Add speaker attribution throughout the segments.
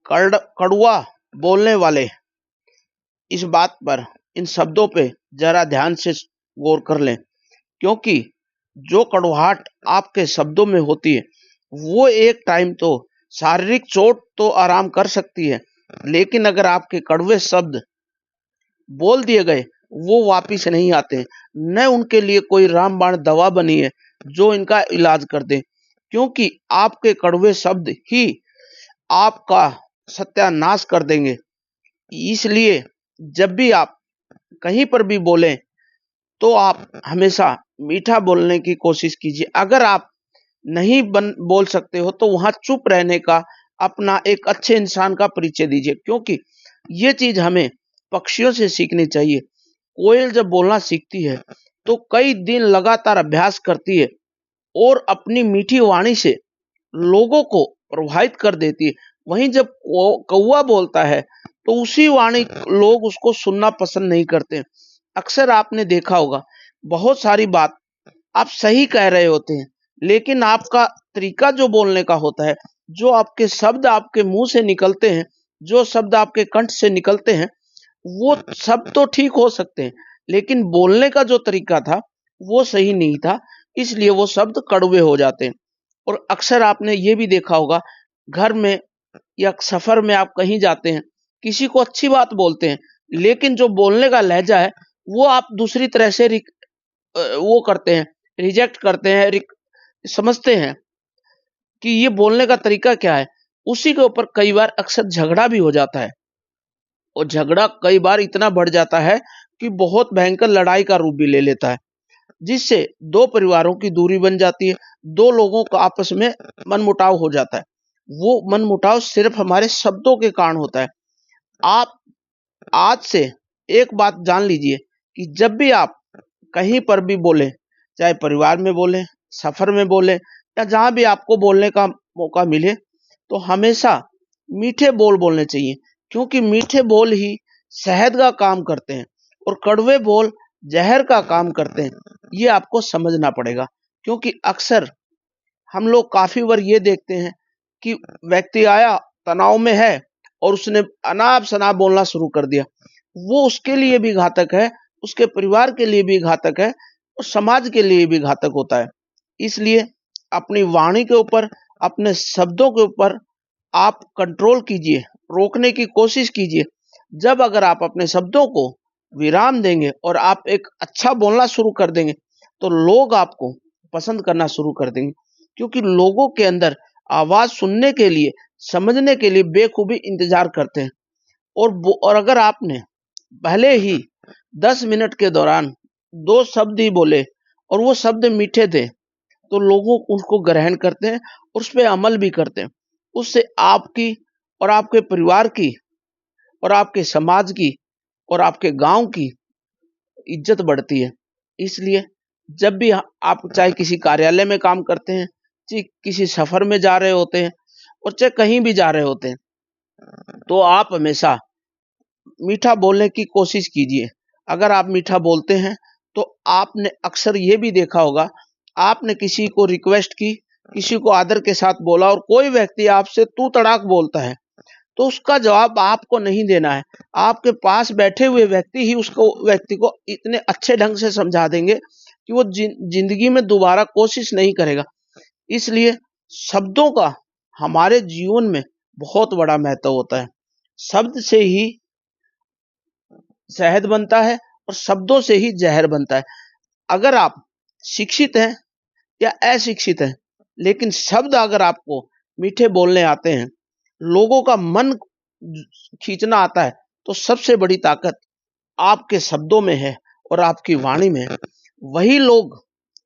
Speaker 1: कड़वा बोलने वाले इस बात पर, इन शब्दों पे जरा ध्यान से गौर कर लें, क्योंकि जो कड़वाहट आपके शब्दों में होती है वो एक टाइम तो शारीरिक चोट तो आराम कर सकती है, लेकिन अगर आपके कड़वे शब्द बोल दिए गए वो वापिस नहीं आते। न उनके लिए कोई रामबाण दवा बनी है जो इनका इलाज कर दे, क्योंकि आपके कड़वे शब्द ही आपका सत्यानाश कर देंगे। इसलिए जब भी आप कहीं पर भी बोलें तो आप हमेशा मीठा बोलने की कोशिश कीजिए। अगर आप नहीं बोल सकते हो तो वहां चुप रहने का अपना एक अच्छे इंसान का परिचय दीजिए, क्योंकि ये चीज हमें पक्षियों से सीखनी चाहिए। कोयल जब बोलना सीखती है तो कई दिन लगातार अभ्यास करती है और अपनी मीठी वाणी से लोगों को प्रभावित कर देती है। वहीं जब कौवा बोलता है तो उसी वाणी लोग उसको सुनना पसंद नहीं करते। अक्सर आपने देखा होगा, बहुत सारी बात आप सही कह रहे होते हैं, लेकिन आपका तरीका जो बोलने का होता है, जो आपके शब्द आपके मुंह से निकलते हैं, जो शब्द आपके कंठ से निकलते हैं, वो सब तो ठीक हो सकते हैं, लेकिन बोलने का जो तरीका था वो सही नहीं था, इसलिए वो शब्द कड़वे हो जाते हैं। और अक्सर आपने ये भी देखा होगा, घर में या सफर में आप कहीं जाते हैं, किसी को अच्छी बात बोलते हैं, लेकिन जो बोलने का लहजा है वो आप दूसरी तरह से वो करते हैं, रिजेक्ट करते हैं, समझते हैं कि ये बोलने का तरीका क्या है। उसी के ऊपर कई बार अक्सर झगड़ा भी हो जाता है, और झगड़ा कई बार इतना बढ़ जाता है कि बहुत भयंकर लड़ाई का रूप भी ले लेता है, जिससे दो परिवारों की दूरी बन जाती है, दो लोगों का आपस में मनमुटाव हो जाता है। वो मनमुटाव सिर्फ हमारे शब्दों के कारण होता है। आप आज से एक बात जान लीजिए कि जब भी आप कहीं पर भी बोले, चाहे परिवार में बोले, सफर में बोले, या जहां भी आपको बोलने का मौका मिले, तो हमेशा मीठे बोल बोलने चाहिए, क्योंकि मीठे बोल ही शहद का काम करते हैं और कड़वे बोल जहर का काम करते हैं। ये आपको समझना पड़ेगा, क्योंकि अक्सर हम लोग काफी बार ये देखते हैं कि व्यक्ति आया, तनाव में है, और उसने अनाप शनाप बोलना शुरू कर दिया। वो उसके लिए भी घातक है, उसके परिवार के लिए भी घातक है, और समाज के लिए भी घातक होता है। इसलिए अपनी वाणी के ऊपर, अपने शब्दों के ऊपर आप कंट्रोल कीजिए, रोकने की कोशिश कीजिए। जब अगर आप अपने शब्दों को विराम देंगे और आप एक अच्छा बोलना शुरू कर देंगे, तो लोग आपको पसंद करना शुरू कर देंगे, क्योंकि लोगों के अंदर आवाज सुनने के लिए, समझने के लिए बेखूबी इंतजार करते हैं। और अगर आपने पहले ही 10 मिनट के दौरान 2 शब्द ही बोले और वो शब्द मीठे थे, तो लोगों उनको ग्रहण करते हैं और उस पे अमल भी करते हैं। उससे आपकी और आपके परिवार की और आपके समाज की और आपके गांव की इज्जत बढ़ती है। इसलिए जब भी आप चाहे किसी कार्यालय में काम करते हैं, चाहे किसी सफर में जा रहे होते हैं, और चाहे कहीं भी जा रहे होते हैं, तो आप हमेशा मीठा बोलने की कोशिश कीजिए। अगर आप मीठा बोलते हैं तो आपने अक्सर ये भी देखा होगा, आपने किसी को रिक्वेस्ट की, किसी को आदर के साथ बोला, और कोई व्यक्ति आपसे तू तड़ाक बोलता है, तो उसका जवाब आपको नहीं देना है। आपके पास बैठे हुए व्यक्ति ही उसको व्यक्ति को इतने अच्छे ढंग से समझा देंगे कि वो जिंदगी में दोबारा कोशिश नहीं करेगा। इसलिए शब्दों का हमारे जीवन में बहुत बड़ा महत्व होता है। शब्द से ही शहद बनता है और शब्दों से ही जहर बनता है। अगर आप शिक्षित हैं या अशिक्षित हैं, लेकिन शब्द अगर आपको मीठे बोलने आते हैं, लोगों का मन खींचना आता है, तो सबसे बड़ी ताकत आपके शब्दों में है और आपकी वाणी में है। वही लोग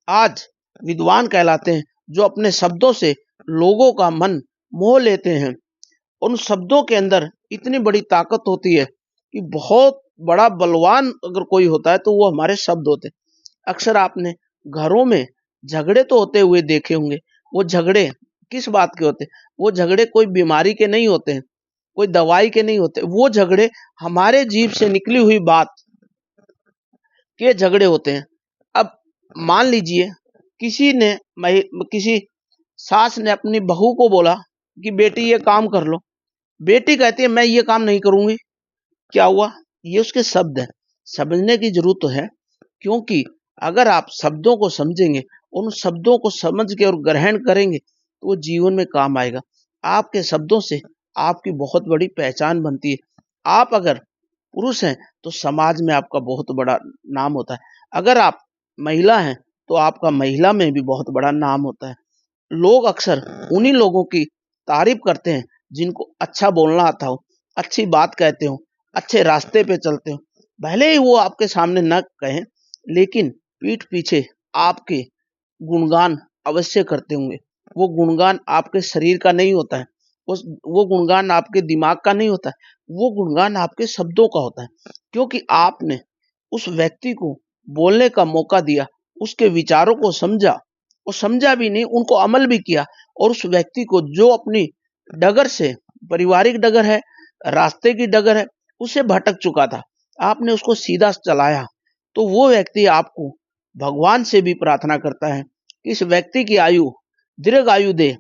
Speaker 1: आज विद्वान कहलाते हैं, जो अपने शब्दों से लोगों का मन मोह लेते हैं। उन शब्दों के अंदर इतनी बड़ी ताकत होती है कि बहुत बड़ा बलवान अगर कोई होता है तो वो हमारे शब्द होते हैं। अक्सर आपने घरों में झगड़े तो होते हुए देखे होंगे। वो झगड़े किस बात के होते हैं? वो झगड़े कोई बीमारी के नहीं होते हैं, कोई दवाई के नहीं होते। वो झगड़े हमारे जीभ से निकली हुई बात के झगड़े होते हैं। अब मान लीजिए किसी सास ने अपनी बहू को बोला कि बेटी ये काम कर लो, बेटी कहती है मैं ये काम नहीं करूंगी, क्या हुआ? ये उसके शब्द हैं। समझने की जरूरत तो है, क्योंकि अगर आप शब्दों को समझेंगे, उन शब्दों को समझ के और ग्रहण करेंगे तो वो जीवन में काम आएगा। आपके शब्दों से आपकी बहुत बड़ी पहचान बनती है। आप अगर पुरुष हैं तो समाज में आपका बहुत बड़ा नाम होता है। अगर आप महिला हैं तो आपका महिला में भी बहुत बड़ा नाम होता है। लोग अक्सर उन्हीं लोगों की तारीफ करते हैं जिनको अच्छा बोलना आता हो, अच्छी बात कहते हो, अच्छे रास्ते पे चलते हो। भले ही वो आपके सामने न कहें, लेकिन पीठ पीछे आपके गुणगान अवश्य करते होंगे। वो गुणगान आपके शरीर का नहीं होता है, वो गुणगान आपके दिमाग का नहीं होता है, वो गुणगान आपके शब्दों का होता है। क्योंकि आपने उस व्यक्ति को बोलने का मौका दिया, उसके विचारों को समझा, और समझा भी नहीं, उनको अमल भी किया, और उस व्यक्ति को जो अपनी डगर से, पारिवारिक डगर है, रास्ते की डगर है, उसे भटक चुका था, आपने उसको सीधा चलाया, तो वो व्यक्ति आपको भगवान से भी प्रार्थना करता है कि इस व्यक्ति की आयु दीर्घ आयु दे।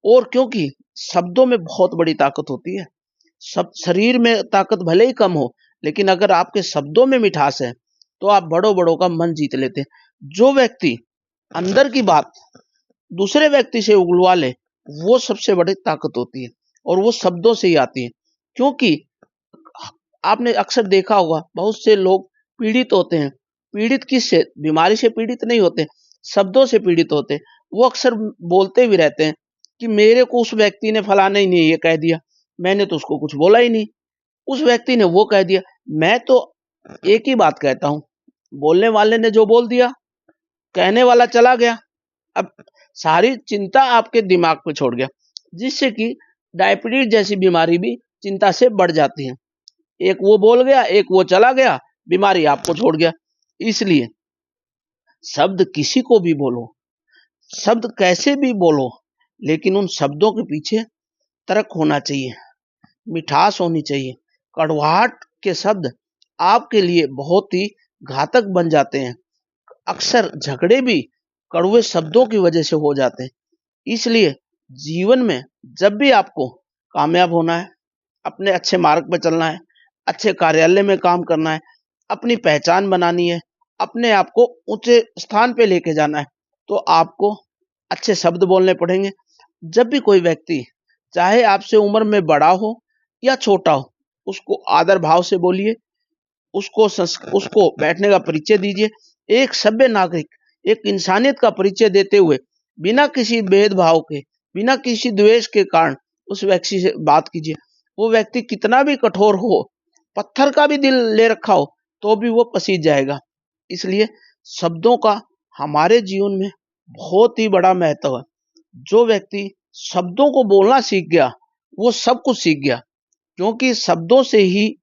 Speaker 1: और क्योंकि शब्दों में बहुत बड़ी ताकत होती है। सब शरीर में ताकत भले ही कम हो, लेकिन अगर आपके शब्दों में मिठास है तो आप बड़ों बड़ों का मन जीत लेते हैं। जो व्यक्ति अंदर की बात दूसरे व्यक्ति से उगलवा ले, वो सबसे बड़ी ताकत होती है, और वो शब्दों से ही आती है। क्योंकि आपने अक्सर देखा होगा, बहुत से लोग पीड़ित होते हैं। पीड़ित किससे? बीमारी से पीड़ित नहीं होते, शब्दों से पीड़ित होते हैं। वो अक्सर बोलते भी रहते हैं कि मेरे को उस व्यक्ति ने फलाना ही नहीं ये कह दिया, मैंने तो उसको कुछ बोला ही नहीं, उस व्यक्ति ने वो कह दिया। मैं तो एक ही बात कहता हूँ, बोलने वाले ने जो बोल दिया, कहने वाला चला गया। अब सारी चिंता आपके दिमाग पे छोड़ गया, जिससे कि डायबिटीज जैसी बीमारी भी चिंता से बढ़ जाती है। एक वो बोल गया, एक वो चला गया, बीमारी आपको छोड़ गया। इसलिए शब्द किसी को भी बोलो, शब्द कैसे भी बोलो, लेकिन उन शब्दों के पीछे तर्क होना चाहिए, मिठास होनी चाहिए। कड़वाहट के शब्द आपके लिए बहुत ही घातक बन जाते हैं। अक्सर झगड़े भी कड़वे शब्दों की वजह से हो जाते हैं। इसलिए जीवन में जब भी आपको कामयाब होना है, अपने अच्छे मार्ग पर चलना है, अच्छे कार्यालय में काम करना है, अपनी पहचान बनानी है, अपने आप को ऊंचे स्थान पे लेके जाना है, तो आपको अच्छे शब्द बोलने पड़ेंगे। जब भी कोई व्यक्ति, चाहे आपसे उम्र में बड़ा हो या छोटा हो, उसको आदर भाव से बोलिए, उसको बैठने का परिचय दीजिए। एक सभ्य नागरिक, एक इंसानियत का परिचय देते हुए, बिना किसी भेदभाव के, बिना किसी द्वेष के कारण उस व्यक्ति से बात कीजिए। वो व्यक्ति कितना भी कठोर हो, पत्थर का भी दिल ले रखा हो, तो भी वो पसीज जाएगा। इसलिए शब्दों का हमारे जीवन में बहुत ही बड़ा महत्व है। जो व्यक्ति शब्दों को बोलना सीख गया, वो सब कुछ सीख गया, क्योंकि शब्दों से ही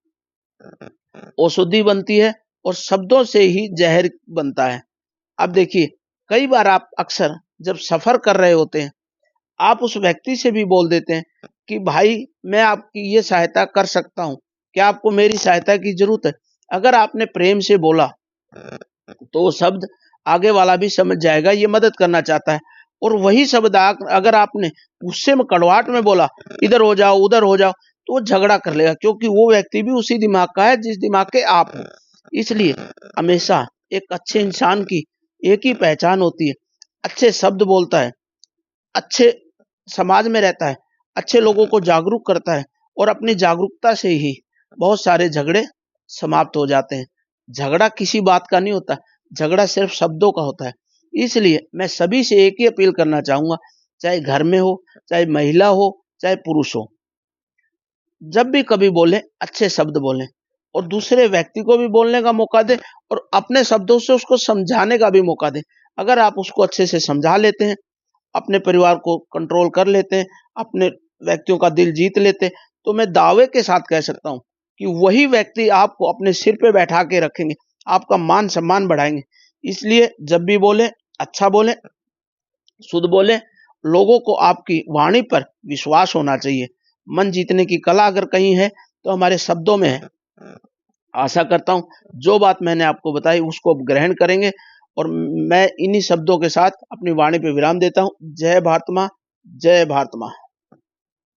Speaker 1: औषधि बनती है और शब्दों से ही जहर बनता है। अब देखिए, कई बार आप अक्सर जब सफर कर रहे होते हैं, आप उस व्यक्ति से भी बोल देते हैं कि भाई मैं आपकी ये सहायता कर सकता हूँ, क्या आपको मेरी सहायता की जरूरत है? अगर आपने प्रेम से बोला तो वो शब्द आगे वाला भी समझ जाएगा ये मदद करना चाहता है। और वही शब्द अगर आपने गुस्से में, कड़वाहट में बोला, इधर हो जाओ, उधर हो जाओ, तो वो झगड़ा कर लेगा, क्योंकि वो व्यक्ति भी उसी दिमाग का है जिस दिमाग के आप हो। इसलिए हमेशा एक अच्छे इंसान की एक ही पहचान होती है, अच्छे शब्द बोलता है, अच्छे समाज में रहता है, अच्छे लोगों को जागरूक करता है, और अपनी जागरूकता से ही बहुत सारे झगड़े समाप्त हो जाते हैं। झगड़ा किसी बात का नहीं होता, झगड़ा सिर्फ शब्दों का होता है। इसलिए मैं सभी से एक ही अपील करना चाहूंगा, चाहे घर में हो, चाहे महिला हो, चाहे पुरुष हो, जब भी कभी बोले अच्छे शब्द बोलें, और दूसरे व्यक्ति को भी बोलने का मौका दें, और अपने शब्दों से उसको समझाने का भी मौका दें। अगर आप उसको अच्छे से समझा लेते हैं, अपने परिवार को कंट्रोल कर लेते हैं, अपने व्यक्तियों का दिल जीत लेते हैं, तो मैं दावे के साथ कह सकता हूँ कि वही व्यक्ति आपको अपने सिर पे बैठा के रखेंगे, आपका मान सम्मान बढ़ाएंगे। इसलिए जब भी बोले अच्छा बोले, शुद्ध बोले। लोगों को आपकी वाणी पर विश्वास होना चाहिए। मन जीतने की कला अगर कहीं है तो हमारे शब्दों में है। आशा करता हूँ जो बात मैंने आपको बताई उसको आप ग्रहण करेंगे, और मैं इन्हीं शब्दों के साथ अपनी वाणी पे विराम देता हूँ। जय भारत माँ, जय भारत माँ।